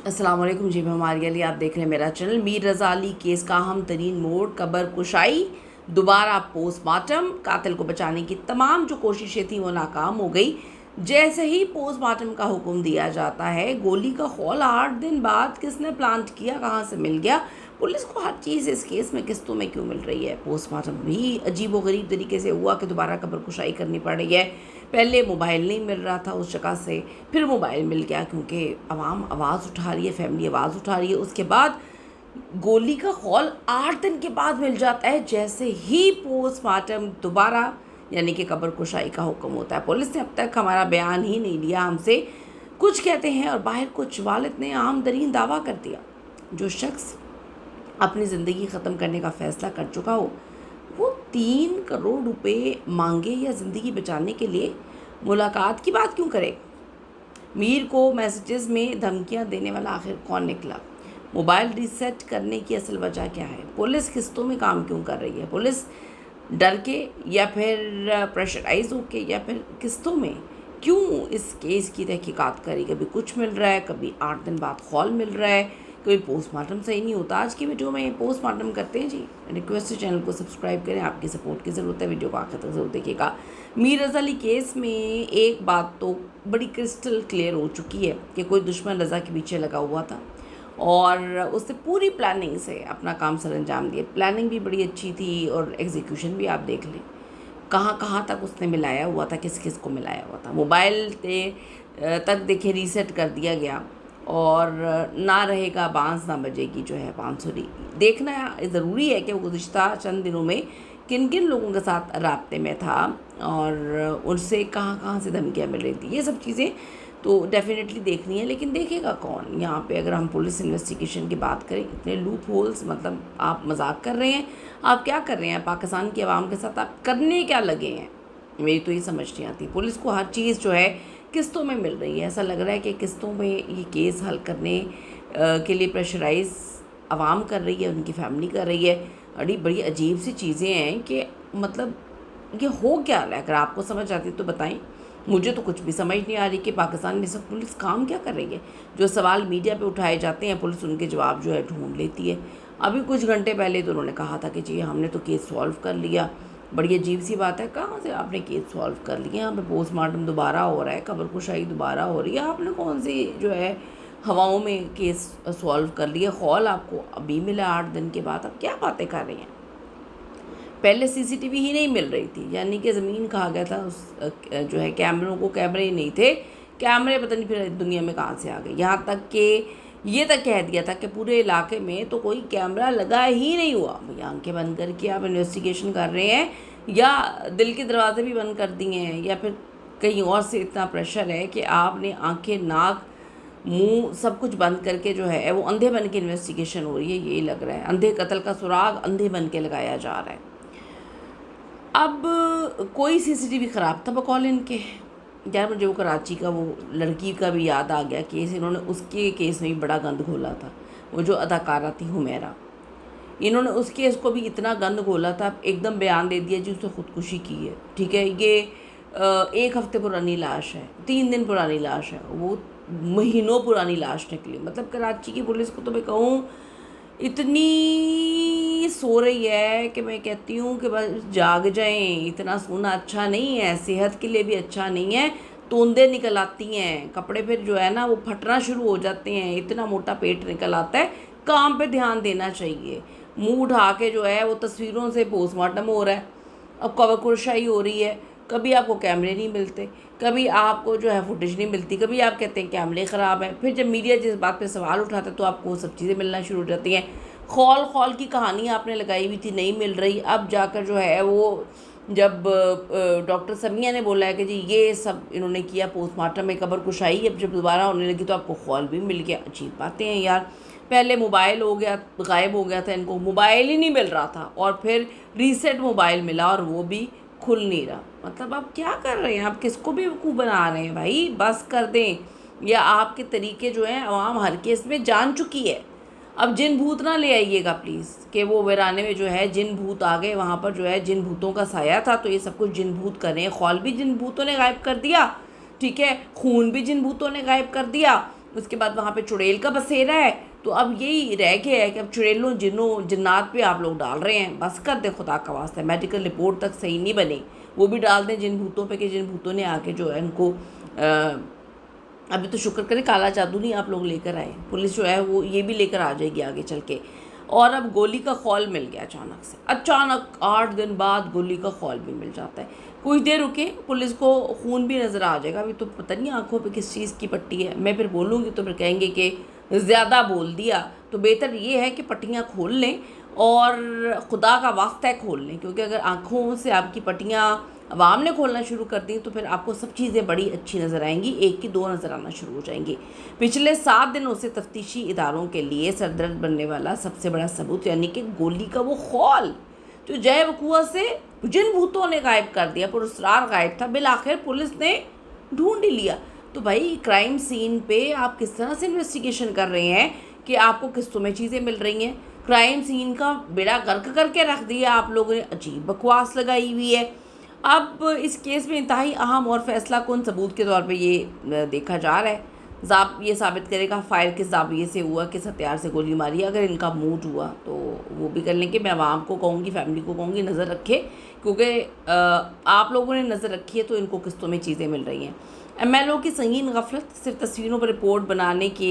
अस्सलाम वालेकुम जी, मैं हमारे अली, आप देख रहे हैं मेरा चैनल। मीर रज़ा अली केस का अहम तरीन मोड़, कबर कुशाई, दोबारा पोस्टमार्टम, कातिल को बचाने की तमाम जो कोशिशें थी वो नाकाम हो गई। जैसे ही पोस्टमार्टम का हुक्म दिया जाता है, गोली का खौल 8 दिन बाद किसने प्लांट किया, कहाँ से मिल गया, पुलिस को हर चीज़ इस केस में किस्तों में क्यों मिल रही है। पोस्टमार्टम भी अजीब व गरीब तरीके से हुआ कि दोबारा कबर कुशाई करनी पड़ रही है। पहले मोबाइल नहीं मिल रहा था उस जगह से, फिर मोबाइल मिल गया क्योंकि आवाम आवाज़ उठा रही है, फैमिली आवाज़ उठा रही है। उसके बाद गोली का खौल 8 दिन के बाद मिल जाता है, जैसे ही पोस्टमार्टम दोबारा यानी कि कब्र कुशाई का हुक्म होता है। पुलिस ने अब तक हमारा बयान ही नहीं लिया हमसे, कुछ कहते हैं और बाहर कुछ। वालिद ने आम तरीन दावा कर दिया, जो शख्स अपनी ज़िंदगी ख़त्म करने का फ़ैसला कर चुका हो वो 3 करोड़ रुपए मांगे या ज़िंदगी बचाने के लिए मुलाकात की बात क्यों करेगा। मीर को मैसेजेस में धमकियां देने वाला आखिर कौन निकला। मोबाइल रीसेट करने की असल वजह क्या है। पुलिस किस्तों में काम क्यों कर रही है। पुलिस डर के या फिर प्रेशराइज होके या फिर किस्तों में क्यों इस केस की तहकीकात करी। कभी कुछ मिल रहा है, कभी 8 दिन बाद खौल मिल रहा है, कभी पोस्टमार्टम सही नहीं होता। आज की वीडियो में पोस्टमार्टम करते हैं जी। रिक्वेस्ट है चैनल को सब्सक्राइब करें, आपकी सपोर्ट की ज़रूरत है। वीडियो को आखिर तक जरूर देखिएगा। मीर रज़ा अली केस में एक बात तो बड़ी क्रिस्टल क्लियर हो चुकी है कि कोई दुश्मन रज़ा के पीछे लगा हुआ था और उसने पूरी प्लानिंग से अपना काम सर अंजाम दिया। प्लानिंग भी बड़ी अच्छी थी और एग्जीक्यूशन भी आप देख लें, कहाँ कहाँ तक उसने मिलाया हुआ था, किस किस को मिलाया हुआ था। मोबाइल तक देखिए रीसेट कर दिया गया और ना रहेगा बांस ना बजेगी जो है बांसुरी। देखना ज़रूरी है कि वो गुज़िश्ता चंद दिनों में किन किन लोगों के साथ राब्ते में था और उनसे कहाँ कहाँ से धमकियाँ मिल रही थी। ये सब चीज़ें तो डेफिनेटली देखनी है, लेकिन देखेगा कौन। यहाँ पे अगर हम पुलिस इन्वेस्टिगेशन की बात करें, इतने लूप होल्स, मतलब आप मजाक कर रहे हैं। आप क्या कर रहे हैं पाकिस्तान की आवाम के साथ, आप करने क्या लगे हैं। मेरी तो ये समझ नहीं आती। पुलिस को हर चीज़ जो है किस्तों में मिल रही है। ऐसा लग रहा है कि किस्तों में ये केस हल करने के लिए प्रेशराइज आवाम कर रही है, उनकी फैमिली कर रही है। बड़ी अजीब सी चीज़ें हैं कि मतलब ये हो क्या रहा है। अगर आपको समझ आती तो बताएं। मुझे तो कुछ भी समझ नहीं आ रही कि पाकिस्तान में सब पुलिस काम क्या कर रही है। जो सवाल मीडिया पे उठाए जाते हैं पुलिस उनके जवाब जो है ढूंढ लेती है। अभी कुछ घंटे पहले तो उन्होंने कहा था कि जी हमने तो केस सॉल्व कर लिया। बड़ी अजीब सी बात है, कहाँ से आपने केस सॉल्व कर लिया। यहाँ पे पोस्टमार्टम दोबारा हो रहा है, कब्र कुशाई दोबारा हो रही है। आपने कौन सी जो है हवाओं में केस सॉल्व कर लिया। खौल आपको अभी मिला 8 दिन के बाद, अब क्या बातें कर रही हैं। पहले सीसीटीवी ही नहीं मिल रही थी, यानी कि ज़मीन खा गया था उस जो है कैमरों को। कैमरे ही नहीं थे, कैमरे पता नहीं फिर दुनिया में कहाँ से आ गए। यहाँ तक कि ये तक कह दिया था कि पूरे इलाके में तो कोई कैमरा लगा ही नहीं हुआ। भैया आंखें बंद करके आप इन्वेस्टिगेशन कर रहे हैं या दिल के दरवाजे भी बंद कर दिए हैं या फिर कहीं और से इतना प्रेशर है कि आपने आंखें, नाक, मुंह सब कुछ बंद करके जो है वो अंधे बन के इन्वेस्टिगेशन हो रही है। यही लग रहा है अंधे कत्ल का सुराग अंधे बन के लगाया जा रहा है। अब कोई सीसीटीवी ख़राब था बकौल इनके। यार मुझे वो कराची का वो लड़की का भी याद आ गया केस। इन्होंने उसके केस में भी बड़ा गंद घोला था। वो जो अदाकारा थी हुमैरा, इन्होंने उस केस को भी इतना गंद घोला था, एकदम बयान दे दिया जी उसने ख़ुदकुशी की है। ठीक है, ये 1 हफ्ते पुरानी लाश है, 3 दिन पुरानी लाश है, वो महीनों पुरानी लाश निकली। मतलब कराची की पुलिस को तो मैं कहूँ इतनी सो रही है कि मैं कहती हूँ कि बस जाग जाएं। इतना सोना अच्छा नहीं है, सेहत के लिए भी अच्छा नहीं है। तोंदे निकल आती हैं, कपड़े फिर जो है ना वो फटना शुरू हो जाते हैं, इतना मोटा पेट निकल आता है। काम पे ध्यान देना चाहिए। मुंह उठा के जो है वो तस्वीरों से पोस्टमार्टम हो रहा है, अब कवर कुरशाई हो रही है। कभी आपको कैमरे नहीं मिलते, कभी आपको जो है फुटेज नहीं मिलती, कभी आप कहते हैं कैमरे ख़राब है। फिर जब मीडिया जिस बात पे सवाल उठाता है तो आपको वो सब चीज़ें मिलना शुरू हो जाती हैं। खौल खौल की कहानी आपने लगाई हुई थी, नहीं मिल रही। अब जाकर जो है वो जब डॉक्टर समिया ने बोला है कि जी ये सब इन्होंने किया पोस्टमार्टम में कब्र कुशाई, अब जब दोबारा होने लगी तो आपको खौल भी मिल गया। अजीब बातें हैं यार। पहले मोबाइल हो गया, गायब हो गया था, इनको मोबाइल ही नहीं मिल रहा था और फिर रीसेट मोबाइल मिला और वो भी खुल नहीं रहा। मतलब आप क्या कर रहे हैं, आप किसको बेवकूफ़ बना रहे हैं भाई। बस कर दें, या आपके तरीके जो हैं आवाम हर केस में जान चुकी है। अब जिन भूत ना ले आइएगा प्लीज़ कि वो वीराने में जो है जिन भूत आ गए, वहाँ पर जो है जिन भूतों का साया था तो ये सब कुछ जिन भूत कर रहे हैं। खौल भी जिन भूतों ने गायब कर दिया, ठीक है, खून भी जिन भूतों ने गायब कर दिया उसके बाद वहाँ पे चुड़ैल का बसेरा है। तो अब यही रह गया है कि अब चुड़ैलों जिन्नों जिन्नात पे आप लोग डाल रहे हैं, बस कर दें खुदा का वास्ता। मेडिकल रिपोर्ट तक सही नहीं बनी, वो भी डाल दें जिन भूतों पे कि जिन भूतों ने आके जो है इनको अभी तो शुक्र करें काला जादू नहीं आप लोग लेकर आए, पुलिस जो है वो ये भी लेकर आ जाएगी आगे चल के। और अब गोली का खौल मिल गया अचानक से, अचानक 8 दिन बाद गोली का खौल भी मिल जाता है। कुछ देर रुके, पुलिस को खून भी नज़र आ जाएगा। अभी तो पता नहीं आंखों पे किस चीज़ की पट्टी है, मैं फिर बोलूँगी तो फिर कहेंगे कि ज़्यादा बोल दिया। तो बेहतर ये है कि पट्टियाँ खोल लें और खुदा का वास्ता खोल लें, क्योंकि अगर आँखों से आपकी पट्टियाँ अवाम ने खोलना शुरू कर दी तो फिर आपको सब चीज़ें बड़ी अच्छी नज़र आएंगी, एक की दो नज़र आना शुरू हो जाएंगी। पिछले 7 दिनों से तफ्तीशी इदारों के लिए सरदर्द बनने वाला सबसे बड़ा सबूत यानी कि गोली का वो खौल जो जय वकुआ से जिन भूतों ने गायब कर दिया, पुरस्कार गायब था, बिल आखिर पुलिस ने ढूंढ ही लिया। तो भाई क्राइम सीन पे आप किस तरह से इन्वेस्टिगेशन कर रहे हैं कि आपको किस्तों में चीज़ें मिल रही हैं। क्राइम सीन का बेड़ा गर्क करके रख दिया आप लोगों ने, अजीब बकवास लगाई हुई है। अब इस केस में इंतहाई अहम और फैसला कौन सबूत के तौर पे ये देखा जा रहा है, ये साबित करेगा फायर किस जाविये से हुआ, किस हथियार से गोली मारी। अगर इनका मूड हुआ तो वो भी कर लेंगे। मैं आवाम को कहूँगी, फैमिली को कहूँगी नज़र रखे, क्योंकि आप लोगों ने नज़र रखी है तो इनको किस्तों में चीज़ें मिल रही हैं। MLO की संगीन गफलत, सिर्फ तस्वीरों पर रिपोर्ट बनाने के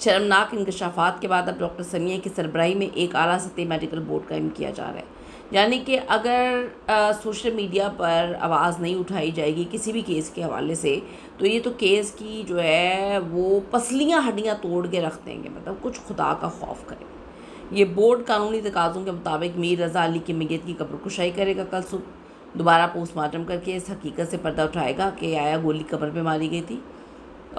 शर्मनाक इंकशाफात के बाद अब डॉक्टर समिया की सरबराही में एक आला सतह मेडिकल बोर्ड कायम किया जा रहा है। यानी कि अगर सोशल मीडिया पर आवाज़ नहीं उठाई जाएगी किसी भी केस के हवाले से तो ये तो केस की जो है वो पसलियाँ हड्डियाँ तोड़ के रख देंगे, मतलब कुछ खुदा का खौफ करें। ये बोर्ड कानूनी तकाज़ों के मुताबिक मीर रज़ा अली की मैयत की कब्र कुशाई करेगा, कल सुबह दोबारा पोस्टमार्टम करके इस हकीकत से पर्दा उठाएगा कि आया गोली कब्र पे मारी गई थी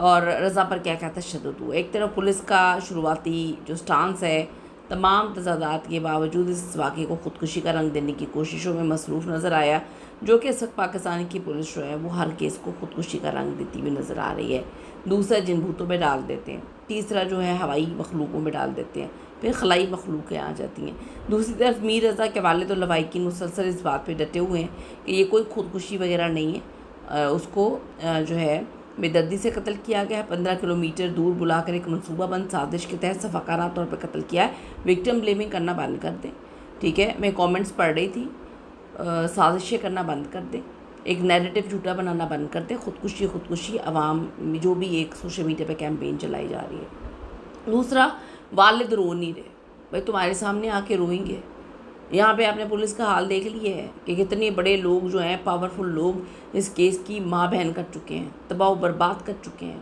और रज़ा पर क्या क्या तशद्दुद हुआ। एक तरफ पुलिस का शुरुआती जो स्टांस है तमाम तजादात के बावजूद इस वाक़े को ख़ुदकुशी का रंग देने की कोशिशों में मसरूफ़ नज़र आया, जो कि इस वक्त पाकिस्तान की पुलिस जो है वो हर केस को ख़ुदकुशी का रंग देती हुई नज़र आ रही है। दूसरा जिन भूतों में डाल देते हैं, तीसरा जो है हवाई मखलूकों में डाल देते हैं, फिर खलाई मखलूक़ें आ जाती हैं। दूसरी तरफ मीर रज़ा के वालिद और लवाहिकीन मुसलसल इस बात पर डटे हुए हैं कि ये कोई ख़ुदकुशी वगैरह नहीं है, उसको जो है बेदर्दी से कत्ल किया गया है। 15 किलोमीटर दूर बुलाकर एक मनसूबाबंद साजिश के तहत सफाकाना तौर पर कत्ल किया है। विक्टिम ब्लेमिंग करना बंद कर दें, ठीक है। मैं कमेंट्स पढ़ रही थी, साजिशें करना बंद कर दें, एक नैरेटिव झूठा बनाना बंद कर दें। ख़ुदकुशी अवाम में जो भी एक सोशल मीडिया पे कैंपेन चलाई जा रही है। दूसरा, वालिद रो नहीं रहे, भाई तुम्हारे सामने आके रोएंगे। यहाँ पे आपने पुलिस का हाल देख लिया है कि कितने बड़े लोग जो हैं, पावरफुल लोग इस केस की माँ बहन कर चुके हैं, तबाह बर्बाद कर चुके हैं,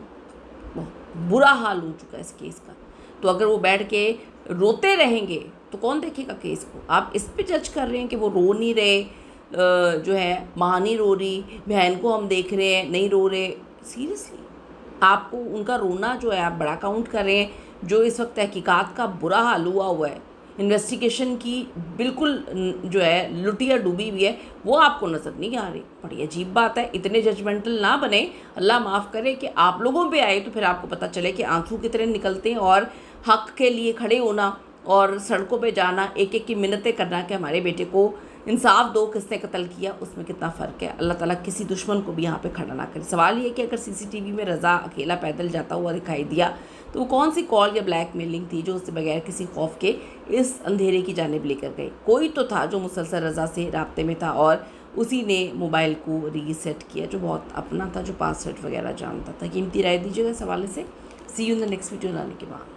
बहुत बुरा हाल हो चुका है इस केस का। तो अगर वो बैठ के रोते रहेंगे तो कौन देखेगा केस को? आप इस पे जज कर रहे हैं कि वो रो नहीं रहे, जो है माँ नहीं रो रही, बहन को हम देख रहे हैं नहीं रो रहे। सीरियसली आपको उनका रोना जो है आप बड़ा काउंट कर रहे हैं। जो इस वक्त तहकीकात का बुरा हाल हुआ है, इन्वेस्टिगेशन की बिल्कुल जो है लुटिया डूबी हुई है, वो आपको नज़र नहीं आ रही। बड़ी अजीब बात है, इतने जजमेंटल ना बने, अल्लाह माफ़ करे कि आप लोगों पे आए तो फिर आपको पता चले कि आंसू कितने निकलते हैं और हक़ के लिए खड़े होना और सड़कों पे जाना, एक एक की मिन्नतें करना कि हमारे बेटे को इंसाफ दो, किसने कत्ल किया, उसमें कितना फ़र्क है। अल्लाह ताला किसी दुश्मन को भी यहाँ पे खड़ा ना करे। सवाल ये कि अगर CCTV में रज़ा अकेला पैदल जाता हुआ दिखाई दिया तो वो कौन सी कॉल या ब्लैकमेलिंग थी जो उससे बगैर किसी खौफ के इस अंधेरे की जानिब लेकर गई? कोई तो था जो मुसलसल रज़ा से राब्ते में था और उसी ने मोबाइल को रीसेट किया, जो बहुत अपना था, जो पासवर्ड वगैरह जानता था। कीमती राय दीजिएगा इस हवाले से। See you in the next video लाने के बाद।